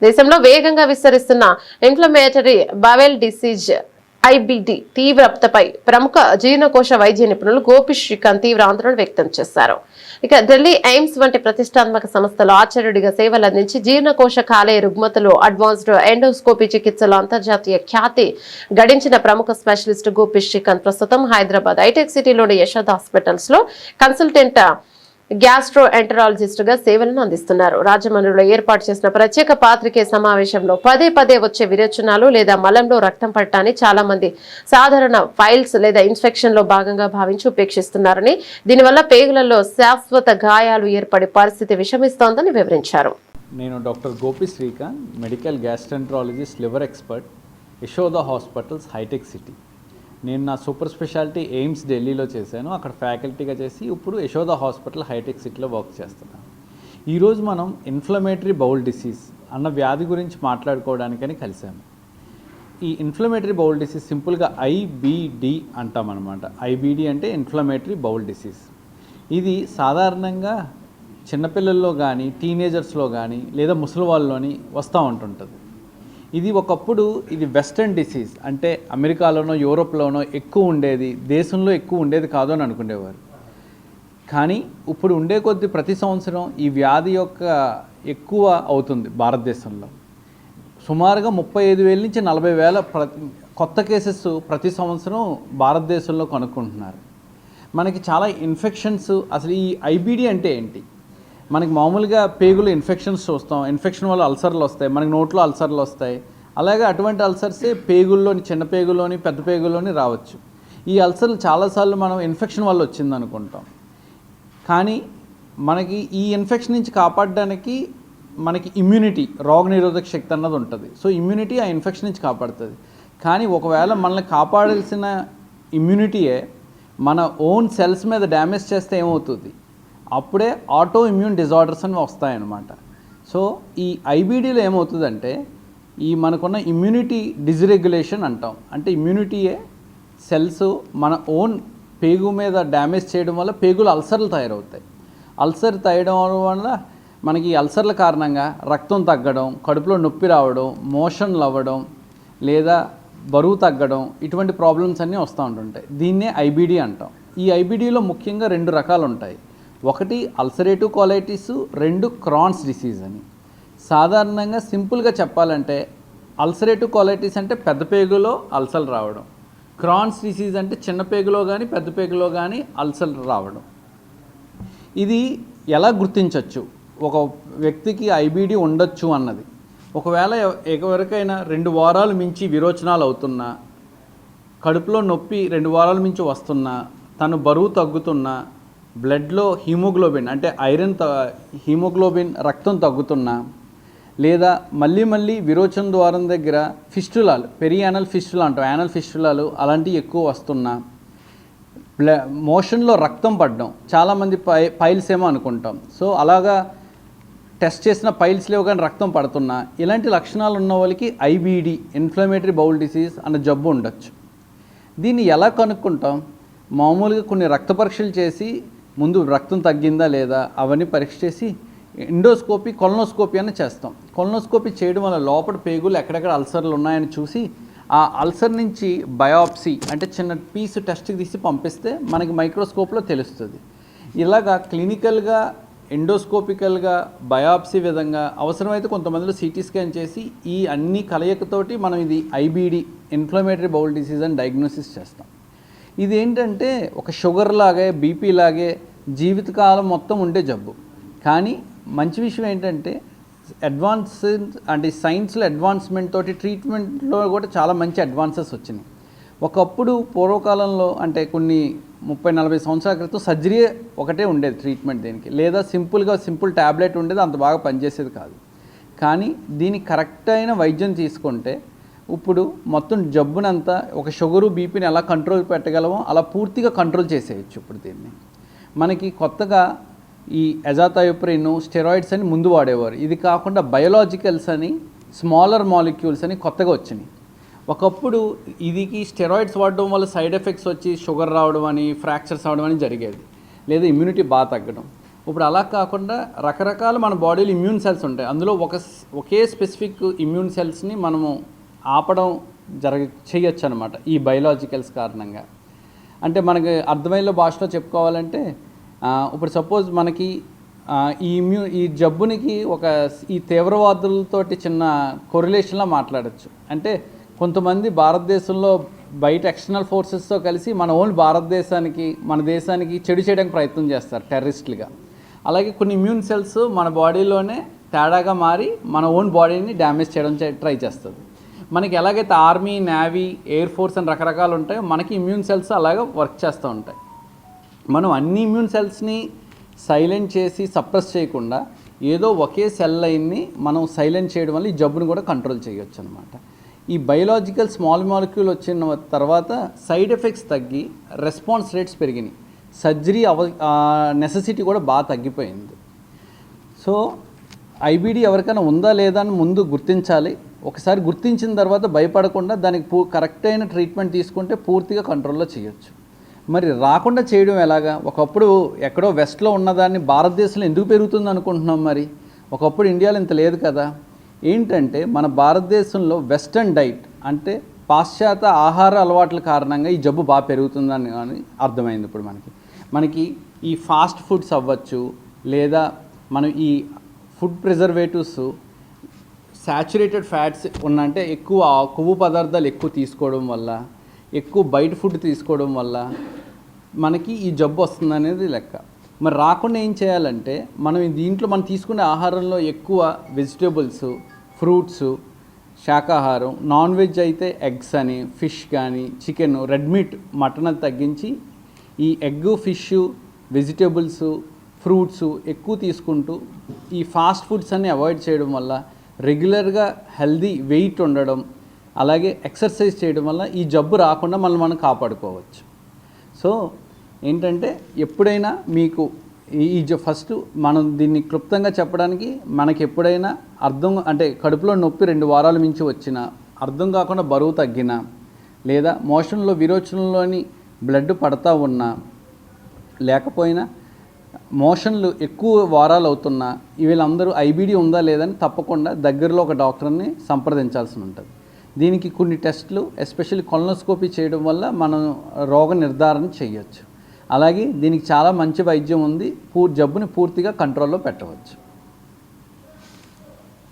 దేశంలో వేగంగా విస్తరిస్తున్న ఇన్ఫ్లమేటరీ బవెల్ డిసీజ్ ఐబిడి తీవ్రతపై ప్రముఖ జీర్ణకోశ వైద్య నిపుణులు గోపి శ్రీకాంత్ తీవ్ర ఆందోళన వ్యక్తం చేశారు. ఇక ఢిల్లీ ఎయిమ్స్ వంటి ప్రతిష్టాత్మక సంస్థలో ఆచార్యుడిగా సేవలందించి జీర్ణకోశ కాలేయ రుగ్మతలు అడ్వాన్స్డ్ ఎండోస్కోపీ చికిత్సలో అంతర్జాతీయ ఖ్యాతి గడించిన ప్రముఖ స్పెషలిస్ట్ గోపి శ్రీకాంత్ ప్రస్తుతం హైదరాబాద్ హైటెక్ సిటీలోని యశోద హాస్పిటల్స్ లో కన్సల్టెంట్ గ్యాస్ట్రో ఎంటరాలజిస్ట్ గా సేవలను అందిస్తున్నారు. రాజమండ్రిలో ఏర్పాటు చేసిన ప్రత్యేక పాత్రికేయ సమావేశంలో పదే పదే వచ్చే విరేచనాలు లేదా మలంలో రక్తం పడటాన్ని చాలా మంది సాధారణ ఫైల్స్ లేదా ఇన్ఫెక్షన్ లో భాగంగా భావించి ఉపేక్షిస్తున్నారని, దీనివల్ల పేగులలో శాశ్వత గాయాలు ఏర్పడే పరిస్థితి విషమిస్తోందని వివరించారు. నేను doctor Gopi Srikanth, medical gastroenterologist, liver expert, Yashoda hospitals hitech city. నేను నా సూపర్ స్పెషాలిటీ ఎయిమ్స్ ఢిల్లీలో చేశాను. అక్కడ ఫ్యాకల్టీగా చేసి ఇప్పుడు యశోద హాస్పిటల్ హైటెక్ సిటీలో వర్క్ చేస్తున్నాను. ఈరోజు మనం ఇన్ఫ్లమేటరీ బౌల్ డిసీజ్ అన్న వ్యాధి గురించి మాట్లాడుకోవడానికని కలిసాము. ఈ ఇన్ఫ్లమేటరీ బౌల్ డిసీజ్ సింపుల్గా ఐబిడి అంటామన్నమాట. ఐబిడి అంటే ఇన్ఫ్లమేటరీ బౌల్ డిసీజ్. ఇది సాధారణంగా చిన్నపిల్లల్లో కానీ టీనేజర్స్లో కానీ లేదా ముసలి వాళ్ళలోని వస్తూ ఉంటుంటుంది. ఇది ఒకప్పుడు ఇది వెస్టర్న్ డిసీజ్, అంటే అమెరికాలోనో యూరోప్లోనో ఎక్కువ ఉండేది, దేశంలో ఎక్కువ ఉండేది కాదు అని అనుకునేవారు. కానీ ఇప్పుడు ఉండే కొద్దీ ప్రతి సంవత్సరం ఈ వ్యాధి యొక్క ఎక్కువ అవుతుంది. భారతదేశంలో సుమారుగా 35,000 నుంచి 40,000 కొత్త కేసెస్ ప్రతి సంవత్సరం భారతదేశంలో కనుక్కుంటున్నారు. మనకి చాలా ఇన్ఫెక్షన్స్. అసలు ఈ ఐబిడి అంటే ఏంటి? మనకి మామూలుగా పేగులు ఇన్ఫెక్షన్స్ చూస్తాం, ఇన్ఫెక్షన్ వల్ల అల్సర్లు వస్తాయి, మనకి నోట్లో అల్సర్లు వస్తాయి. అలాగే అటువంటి అల్సర్సే పేగుల్లోని, చిన్న పేగుల్లోని, పెద్ద పేగుల్లోని రావచ్చు. ఈ అల్సర్లు చాలాసార్లు మనం ఇన్ఫెక్షన్ వల్ల వచ్చింది అనుకుంటాం. కానీ మనకి ఈ ఇన్ఫెక్షన్ నుంచి కాపాడడానికి మనకి ఇమ్యూనిటీ, రోగ నిరోధక శక్తి అన్నది ఉంటుంది. సో ఇమ్యూనిటీ ఆ ఇన్ఫెక్షన్ నుంచి కాపాడుతుంది. కానీ ఒకవేళ మనల్ని కాపాడాల్సిన ఇమ్యూనిటీయే మన ఓన్ సెల్స్ మీద డ్యామేజ్ చేస్తే ఏమవుతుంది? అప్పుడే ఆటో ఇమ్యూన్ డిజార్డర్స్ అని వస్తాయన్నమాట. సో ఈ ఐబిడిలో ఏమవుతుందంటే ఈ మనకున్న ఇమ్యూనిటీ డిస్రెగ్యులేషన్ అంటాం. అంటే ఇమ్యూనిటీయే సెల్స్ మన ఓన్ పేగు మీద డ్యామేజ్ చేయడం వల్ల పేగులు అల్సర్లు తయారవుతాయి. అల్సర్ తయారవడం వల్ల మనకి అల్సర్ల కారణంగా రక్తం తగ్గడం, కడుపులో నొప్పి రావడం, మోషన్లు అవ్వడం లేదా బరువు తగ్గడం, ఇటువంటి ప్రాబ్లమ్స్ అన్నీ వస్తూ ఉంటుంటాయి. దీన్నే ఐబిడి అంటాం. ఈ ఐబిడిలో ముఖ్యంగా 2 రకాలు ఉంటాయి. ఒకటి అల్సరేటివ్ కోలైటిస్, 2 క్రాన్స్ డిసీజ్ అని. సాధారణంగా సింపుల్గా చెప్పాలంటే అల్సరేటివ్ కోలైటిస్ అంటే పెద్ద పేగులో అల్సర్లు రావడం, క్రాన్స్ డిసీజ్ అంటే చిన్న పేగులో కానీ పెద్ద పేగులో కానీ అల్సర్లు రావడం. ఇది ఎలా గుర్తించవచ్చు ఒక వ్యక్తికి ఐబిడి ఉండొచ్చు అన్నది? ఒకవేళ ఎవరికైనా 2 వారాలు మించి విరోచనాలు అవుతున్నా, కడుపులో నొప్పి 2 వారాల మించి వస్తున్నా, తను బరువు తగ్గుతున్నా, బ్లడ్లో హీమోగ్లోబిన్ అంటే హీమోగ్లోబిన్ రక్తం తగ్గుతున్నా, లేదా మళ్ళీ విరోచన ద్వారం దగ్గర ఫిస్టులాలు, పెరియానల్ ఫిస్టులా అంటాం, యానల్ ఫిస్టులాలు అలాంటివి ఎక్కువ వస్తున్నా, మోషన్లో రక్తం పడడం, చాలామంది పైల్స్ ఏమో అనుకుంటాం. సో అలాగా టెస్ట్ చేసిన పైల్స్ లేవు కానీ రక్తం పడుతున్నా, ఇలాంటి లక్షణాలు ఉన్న వాళ్ళకి ఐబిడి, ఇన్ఫ్లమేటరీ బౌల్ డిసీజ్ అన్న జబ్బు ఉండొచ్చు. దీన్ని ఎలా కనుక్కుంటాం? మామూలుగా కొన్ని రక్త పరీక్షలు చేసి ముందు రక్తం తగ్గిందా లేదా అవన్నీ పరీక్ష చేసి ఎండోస్కోపీ, కొలనోస్కోపీ అని చేస్తాం. కొలనోస్కోపీ చేయడం వల్ల లోపల పేగులు ఎక్కడెక్కడ అల్సర్లు ఉన్నాయని చూసి ఆ అల్సర్ నుంచి బయాప్సీ అంటే చిన్న పీసు టెస్ట్కి తీసి పంపిస్తే మనకి మైక్రోస్కోప్లో తెలుస్తుంది. ఇలాగా క్లినికల్గా, ఎండోస్కోపికల్గా, బయాప్సీ విధంగా అవసరమైతే కొంతమందిలో సిటీ స్కాన్ చేసి ఈ అన్ని కలయికతోటి మనం ఇది ఐబిడి, ఇన్ఫ్లమేటరీ బౌల్ డిసీజ్ అని డయాగ్నోసిస్ చేస్తాం. ఇదేంటంటే ఒక షుగర్ లాగే, బీపీ లాగే జీవితకాలం మొత్తం ఉండే జబ్బు. కానీ మంచి విషయం ఏంటంటే అంటే సైన్స్లో అడ్వాన్స్మెంట్ తోటి ట్రీట్మెంట్లో కూడా చాలా మంచి అడ్వాన్సెస్ వచ్చినాయి. ఒకప్పుడు పూర్వకాలంలో అంటే కొన్ని 30-40 సంవత్సరాల క్రితం సర్జరీ ఒకటే ఉండేది ట్రీట్మెంట్ దీనికి, లేదా సింపుల్ ట్యాబ్లెట్ ఉండేది, అంత బాగా పనిచేసేది కాదు. కానీ దీనికి కరెక్ట్ అయిన వైద్యం తీసుకుంటే ఇప్పుడు మొత్తం జబ్బునంతా ఒక షుగరు, బీపీని ఎలా కంట్రోల్ పెట్టగలమో అలా పూర్తిగా కంట్రోల్ చేసేయచ్చు. ఇప్పుడు దీన్ని మనకి కొత్తగా ఈ ఎజాథయోప్రిన్, స్టెరాయిడ్స్ అని ముందు వాడేవారు. ఇది కాకుండా బయోలాజికల్స్ అని, స్మాలర్ మాలిక్యూల్స్ అని కొత్తగా వచ్చినాయి. ఒకప్పుడు ఇదికి స్టెరాయిడ్స్ వాడడం వల్ల సైడ్ ఎఫెక్ట్స్ వచ్చి షుగర్ రావడం అని, ఫ్రాక్చర్స్ రావడం అని జరిగేది, లేదా ఇమ్యూనిటీ బాగా తగ్గడం. ఇప్పుడు అలా కాకుండా రకరకాల మన బాడీలో ఇమ్యూన్ సెల్స్ ఉంటాయి. అందులో ఒకే స్పెసిఫిక్ ఇమ్యూన్ సెల్స్ని మనము ఆపడం చేయొచ్చు అనమాట ఈ బయలాజికల్స్ కారణంగా. అంటే మనకి అర్థమయ్యే భాషలో చెప్పుకోవాలంటే ఇప్పుడు సపోజ్ మనకి ఈ జబ్బునికి ఈ తీవ్రవాదులతోటి చిన్న కొరిలేషన్లా మాట్లాడచ్చు. అంటే కొంతమంది భారతదేశంలో బయట ఎక్స్టర్నల్ ఫోర్సెస్తో కలిసి మన దేశానికి చెడు చేయడానికి ప్రయత్నం చేస్తారు టెర్రరిస్టులుగా. అలాగే కొన్ని ఇమ్యూన్ సెల్స్ మన బాడీలోనే తేడాగా మారి మన ఓన్ బాడీని డ్యామేజ్ చేయడం ట్రై చేస్తుంది. మనకి ఎలాగైతే ఆర్మీ, నేవీ, ఎయిర్ ఫోర్స్ అని రకరకాలు ఉంటాయో మనకి ఇమ్యూన్ సెల్స్ అలాగా వర్క్ చేస్తూ ఉంటాయి. మనం అన్ని ఇమ్యూన్ సెల్స్ని సైలెంట్ చేసి సప్రెస్ చేయకుండా ఏదో ఒకే సెల్ లైన్ని మనం సైలెంట్ చేయడం వల్ల ఈ జబ్బును కూడా కంట్రోల్ చేయొచ్చు అనమాట. ఈ బయలాజికల్ స్మాల్ మాలిక్యూల్ వచ్చిన తర్వాత సైడ్ ఎఫెక్ట్స్ తగ్గి రెస్పాన్స్ రేట్స్ పెరిగినాయి. సర్జరీ నెసెసిటీ కూడా బాగా తగ్గిపోయింది. సో ఐబీడీ ఎవరికైనా ఉందా లేదా అని ముందు గుర్తించాలి. ఒకసారి గుర్తించిన తర్వాత భయపడకుండా దానికి కరెక్ట్ అయిన ట్రీట్మెంట్ తీసుకుంటే పూర్తిగా కంట్రోల్లో చేయొచ్చు. మరి రాకుండా చేయడం ఎలాగా? ఒకప్పుడు ఎక్కడో వెస్ట్లో ఉన్నదాన్ని భారతదేశంలో ఎందుకు పెరుగుతుంది అనుకుంటున్నాం? మరి ఒకప్పుడు ఇండియాలో ఇంత లేదు కదా. ఏంటంటే మన భారతదేశంలో వెస్టర్న్ డైట్ అంటే పాశ్చాత్య ఆహార అలవాట్ల కారణంగా ఈ జబ్బు బాగా పెరుగుతుందని అని అర్థమైంది. ఇప్పుడు మనకి ఈ ఫాస్ట్ ఫుడ్స్ అవ్వచ్చు, లేదా మనం ఈ ఫుడ్ ప్రిజర్వేటివ్స్, శాచురేటెడ్ ఫ్యాట్స్ అంటే ఎక్కువ కొవ్వు పదార్థాలు ఎక్కువ తీసుకోవడం వల్ల, ఎక్కువ బయట ఫుడ్ తీసుకోవడం వల్ల మనకి ఈ జబ్బు వస్తుంది అనేది లెక్క. మరి రాకుండా ఏం చేయాలంటే మనం తీసుకునే ఆహారంలో ఎక్కువ వెజిటేబుల్స్, ఫ్రూట్స్, శాకాహారం, నాన్ వెజ్ అయితే ఎగ్స్ అని, ఫిష్ కానీ, చికెన్, రెడ్ మీట్, మటన్ అది తగ్గించి ఈ ఎగ్, ఫిష్, వెజిటేబుల్స్, ఫ్రూట్స్ ఎక్కువ తీసుకుంటూ ఈ ఫాస్ట్ ఫుడ్స్ అన్ని అవాయిడ్ చేయడం వల్ల, రెగ్యులర్గా హెల్దీ వెయిట్ ఉండడం, అలాగే ఎక్సర్సైజ్ చేయడం వల్ల ఈ జబ్బు రాకుండా మనం కాపాడుకోవచ్చు. సో ఏంటంటే ఎప్పుడైనా మీకు ఫస్ట్ మనం దీన్ని క్లుప్తంగా చెప్పడానికి, మనకి ఎప్పుడైనా అంటే కడుపులో నొప్పి 2 వారాల మించి వచ్చినా, అర్థం కాకుండా బరువు తగ్గినా, లేదా మోషన్లో విరోచనలోని బ్లడ్ పడతా ఉన్నా, లేకపోయినా మోషన్లు ఎక్కువ వారాలు అవుతున్నా, వీళ్ళందరూ ఐబీడీ ఉందా లేదని తప్పకుండా దగ్గరలో ఒక డాక్టర్ని సంప్రదించాల్సి ఉంటుంది. దీనికి కొన్ని టెస్టులు, ఎస్పెషల్లీ కొలనోస్కోపీ చేయడం వల్ల మనం రోగ నిర్ధారణ చేయొచ్చు. అలాగే దీనికి చాలా మంచి వైద్యం ఉంది, జబ్బుని పూర్తిగా కంట్రోల్లో పెట్టవచ్చు.